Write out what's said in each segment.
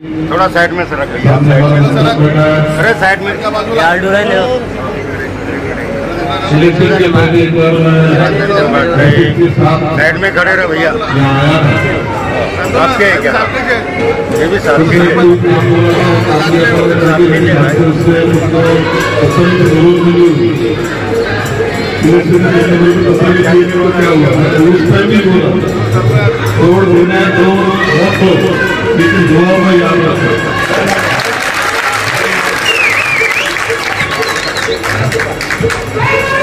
थोड़ा साइड में सरक भैया, अरे साइड में यार डूरा ले साइड में खड़े रहे भैया। आपके क्या ये भी साथ लेकिन दुआ में याद रखो।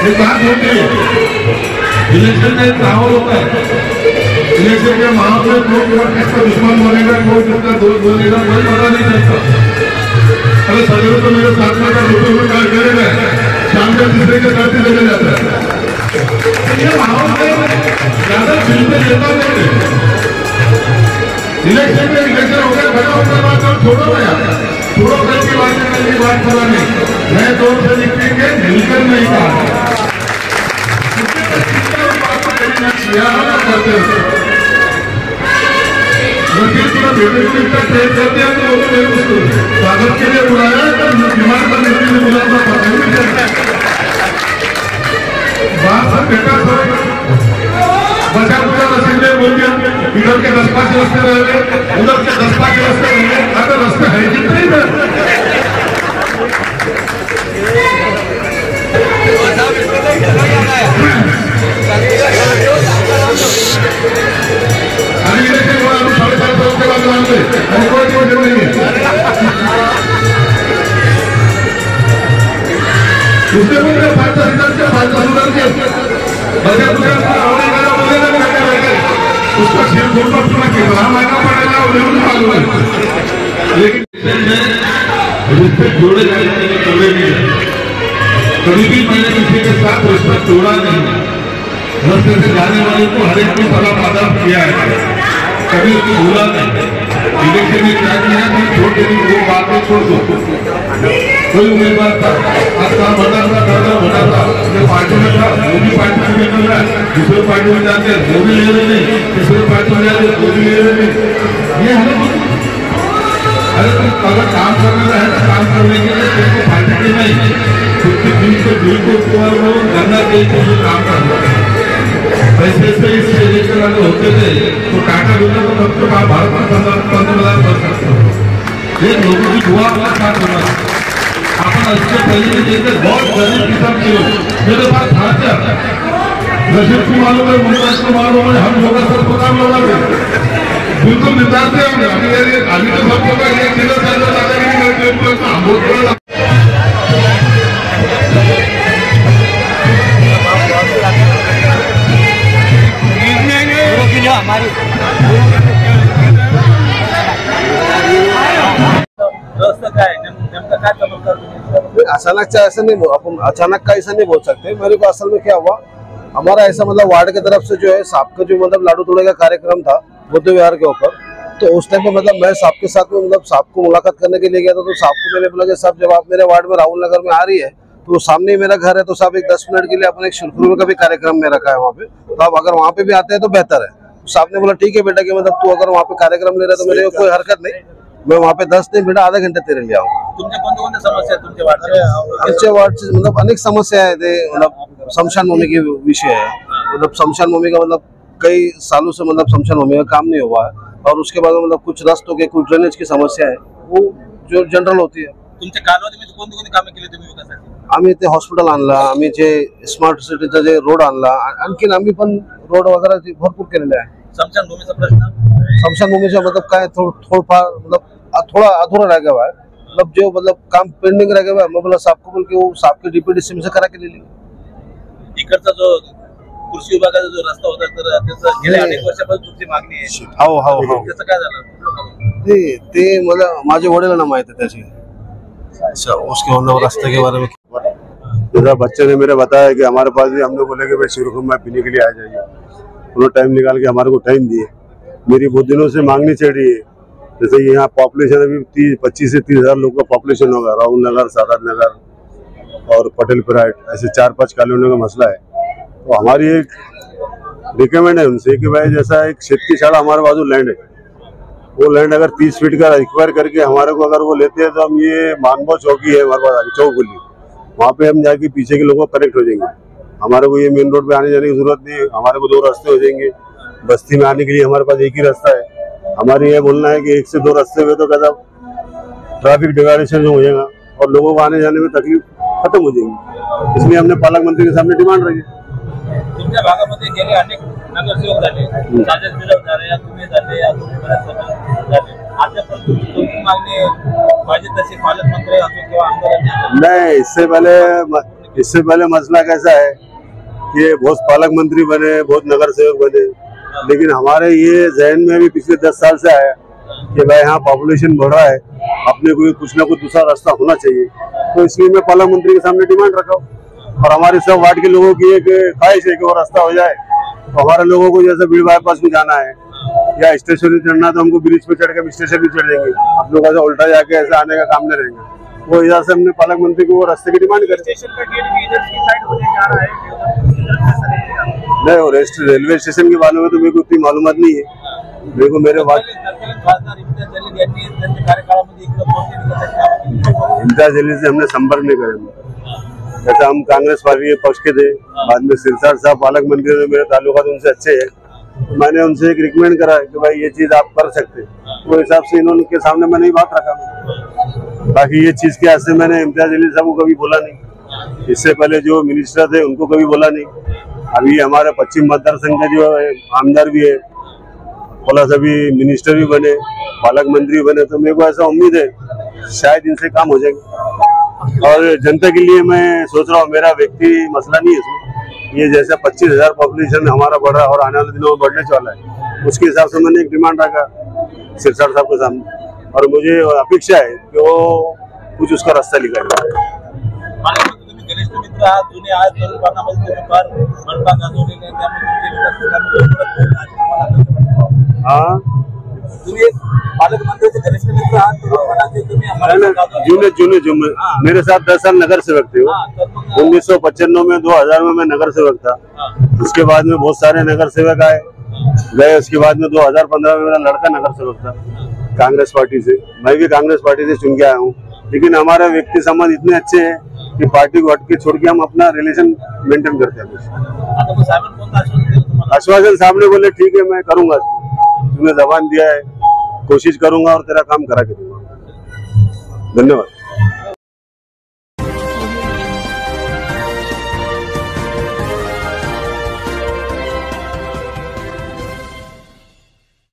एक बात होती है, इलेक्शन में एक माहौल होता है। इलेक्शन के माहौल में कोई किसका दुश्मन बोलेगा, कोई किसका दोस्त बोलेगा, कोई पता नहीं चलता। अरे सवेरे तो मेरे साथ में रुपये में कार्य करेगा, शाम को दूसरे के साथ ही चले जाता है। ये माहौल में ज्यादा चिंता लेता नहीं। इलेक्शन में इलेक्शन हो गया, खड़ा होकर बात और छोड़ो ना यार, छोड़ो कल की बात है, कल की बात करा नहीं। मैं दौर से लिखेंगे मिलकर नहीं कहा करते हैं तो स्वागत के लिए बुलाया, बीमार करने के लिए बुलाया, पता नहीं बात सब बेटा बचा बुचा रसीदे बोल दिया। इधर के 10-5 रास्ते रह गए, उधर के 10-5 रास्ते रह गए। अगर रास्ते है कि नहीं है अभी इलेक्शन हुआ, अभी 7.5 साल के बाद मांगे, अभी कोई जरूरत नहीं है। दूसरे को 5 इधर के 5 उधर के बचा बुचा उसका सिर बोल पर पूरा कितना महंगा पड़ेगा उन्हें मालूम है। लेकिन रिश्ते जोड़े जाने के तोड़े नहीं, कभी भी मैंने किसी के साथ रिश्ता तोड़ा नहीं। रास्ते से जाने वाले को हर एक को सलाम आदाब किया है, कभी उसको भूला नहीं। इलेक्शन में क्या किया कि छोड़ देने वो बातें छोड़ दो। कोई उम्मीदवार था, आज काम बना था, जो पार्टी में था वो भी पार्टी में निकल रहा है, दूसरे पार्टी में जाते हैं वो भी ले रहे नहीं, तीसरे पार्टी में जाते वो भी ले रहे नहीं। ये हमें अरे तुम अगर काम करना है तो काम करने के लिए तुमको पार्टी के नहीं, तुमके दिल को करना चाहिए, काम करना है। ऐसे से इस इलेक्शन वाले होते थे तो टाटा बिरला को सबसे भारत में पंतप्रधान कर सकते हो। ये लोगों की दुआ का साथ होना। अपन इससे पहले भी देखते बहुत गरीब किसान के लोग मेरे पास हाथ रशीद को मालूम है, मुमताज को मालूम है, हम लोग सब पता लगा बिल्कुल नितारते हैं। अभी तो सब लोग ये किलो ज्यादा नहीं करते हमारी अचानक से ऐसा नहीं, अपन अचानक का ऐसा नहीं बोल सकते। मेरे को असल में क्या हुआ, हमारा ऐसा मतलब वार्ड की तरफ से जो है साहब का जो मतलब लाडू तोड़े का कार्यक्रम था बुद्ध विहार के ऊपर, तो उस टाइम पे मतलब मैं साहब के साथ में मतलब साहब को मुलाकात करने के लिए गया था। तो साहब को मैंने बोला कि साहब जब आप मेरे वार्ड में राहुल नगर में आ रही है तो सामने ही मेरा घर है, तो साहब एक 10 मिनट के लिए अपने एक शुल्क का भी कार्यक्रम में रखा है वहाँ पे, तो आप अगर वहाँ पे भी आते हैं तो बेहतर है। साहब ने बोला ठीक है बेटा कि मतलब तू अगर वहाँ पे कार्यक्रम ले रहा है तो मेरे कोई हरकत नहीं, मैं वहाँ पे 10 दिन बेटा आधा घंटे तेरे लिए आऊँगा। कौन समस्या तुमचे वार्ड से मतलब अनेक समस्या है, मतलब शमशान भूमि की विषय है। मतलब शमशान भूमि का मतलब कई सालों से मतलब शमशान भूमि का काम नहीं हुआ है, और उसके बाद मतलब कुछ रस्तों के कुछ ड्रेनेज की समस्या है, वो जो जनरल होती है। तुमच्या कालावधीमध्ये कोणते कामे केली तुम्ही विकासासाठी? आम्ही ते हॉस्पिटल आणला, आम्ही जे स्मार्ट सिटीचा जे रोड आणला, आणखीन आम्ही पण रोड वगैरे भरपूर केलेले आहे। शमशान भूमीचा प्रश्न, शमशान भूमीचा मतलब काय थोड़ा मतलब थोड़ा अधूरा रह गया है, मतलब जो मतलब काम पेंडिंग रह गया है। मैं बोला साहब को बोल के वो साहब के DPDC से करा के ले ली। इकडचा जो कृषी विभागाचा जो रस्ता होता तर त्याचं गेल्या अनेक वर्षापासून तुमची मागणी आहे। हो त्याचं काय झालं? ते मला माझे वडिलांना माहिती है त्याची। अच्छा, उसके मतलब रास्ते के बारे में जैसा बच्चे ने मेरे बताया कि हमारे पास भी, हम लोग बोले कि भाई शुरू में पीने के लिए आ जाइए, उन्होंने टाइम निकाल के हमारे को टाइम दिए। मेरी बहुत दिनों से मांगनी चढ़ रही है, जैसे यहाँ पॉपुलेशन अभी 25 से 30 हजार लोग का पॉपुलेशन होगा, राहुल नगर, सादात नगर और पटेल पराइट, ऐसे 4-5 कॉलोनियों का मसला है। तो हमारी एक रिकमेंड है उनसे कि भाई जैसा एक शेतकी शाला हमारे बाजू लैंड है, वो लैंड अगर 30 फीट का रिक्वायर करके हमारे को अगर वो लेते हैं तो हम ये मानभो चौकी है हमारे पास चौगुली, वहाँ पे हम जाके पीछे के लोगों को कनेक्ट हो जाएंगे। हमारे को ये मेन रोड पे आने जाने की जरूरत नहीं है, हमारे को 2 रास्ते हो जाएंगे। बस्ती में आने के लिए हमारे पास एक ही रास्ता है। हमारी ये बोलना है कि 1 से 2 रास्ते हुए तो कहता ट्रैफिक डिवाइडेशन हो जाएगा और लोगों को आने जाने में तकलीफ खत्म हो जाएगी। इसलिए हमने पालक मंत्री के सामने डिमांड रखी। तुमच्या भागामध्ये गेले अनेक नगरसेवक झाले, राजेश बिराव झाले, या तुम्ही झाले, या तुम्ही बऱ्याच झाले, आता पण तुमची मागणी पाहिजे तशी पालकमंत्री असो किंवा आमदारांनी नहीं, इससे पहले मसला कैसा है कि बहुत पालक मंत्री बने, बहुत नगर सेवक बने, लेकिन हमारे ये जहन में भी पिछले 10 साल से आया कि भाई यहाँ पॉपुलेशन बढ़ रहा है, अपने को कुछ ना कुछ दूसरा रास्ता होना चाहिए। तो इसलिए मैं पालक मंत्री के सामने डिमांड रखा हूँ और हमारे सब वार्ड के लोगों की एक ख्वाहिश है कि वो रास्ता हो जाए। तो हमारे लोगों को जैसे भीड़ बाईपास में जाना है या स्टेशन में चढ़ना तो हमको ब्रिज पे चढ़ के स्टेशन भी चढ़ जाएंगे, आप लोग ऐसा उल्टा जाके ऐसे आने का काम नहीं रहेगा। वो इधर से हमने पालक मंत्री को वो रास्ते की डिमांड करी। स्टेशन का गेट भी इधर की साइड होने जा रहा है, नहीं, और रेलवे स्टेशन के बारे में तो मेरे को उतनी मालूमात नहीं है। मेरे को मेरे खासदार इम्तियाज जलील यांनी त्यांच्या कार्यकाळामध्ये इकडे पोहोचले इम्तियाज जलील से हमने संपर्क नहीं करे। जैसा हम कांग्रेस पार्टी के पक्ष के थे, बाद में सिरसाट साहब पालक मंत्री ने मेरे ताल्लुकात उनसे अच्छे हैं, तो मैंने उनसे एक रिकमेंड करा कि भाई ये चीज आप कर सकते हैं। तो हिसाब से इन्होंने सामने मैंने बात रखा। बाकी ये चीज के हाथ से मैंने इम्तियाज जलील साहब को कभी बोला नहीं, इससे पहले जो मिनिस्टर थे उनको कभी बोला नहीं। अभी हमारे पश्चिम मतदार संघ के जो आमदार भी है, प्लस अभी मिनिस्टर भी बने, पालक मंत्री बने, तो मेरे को ऐसा उम्मीद है शायद इनसे काम हो जाएगा। और जनता के लिए मैं सोच रहा हूँ, मेरा व्यक्ति मसला नहीं है इसमें। ये जैसे 25,000 पॉपुलेशन हमारा बढ़ रहा है और आने वाले दिनों में बढ़ने वाला है, उसके हिसाब से मैंने एक डिमांड रखा सिरसाट साहब के सामने और मुझे अपेक्षा है कि वो कुछ उसका रास्ता निकाले। घनिष्ठ मित्र आहात, जुने आहात, तरुणपणामध्ये तुम्ही फार मनपा गाजवलेले आहे, हाँ, तुम्ही पालकमंत्र्यांचे घनिष्ठ मित्र आहात, तरुणपणाचे तुम्ही जुम्मे मेरे साथ 10 साल नगर सेवक थे। 1995 में 2000 में मैं नगर सेवक था। उसके बाद में बहुत सारे नगर सेवक आए गए। उसके बाद में 2015 में मेरा लड़का नगर सेवक था कांग्रेस पार्टी से, मैं भी कांग्रेस पार्टी से चुन के आया हूँ। लेकिन हमारे व्यक्ति संबंध इतने अच्छे हैं कि पार्टी को हट के छोड़ के हम अपना रिलेशन मेंटेन करते हैं। आश्वासन सामने बोले ठीक है मैं करूंगा, तूने जबान दिया है, कोशिश करूंगा और तेरा काम करा के दूंगा। धन्यवाद।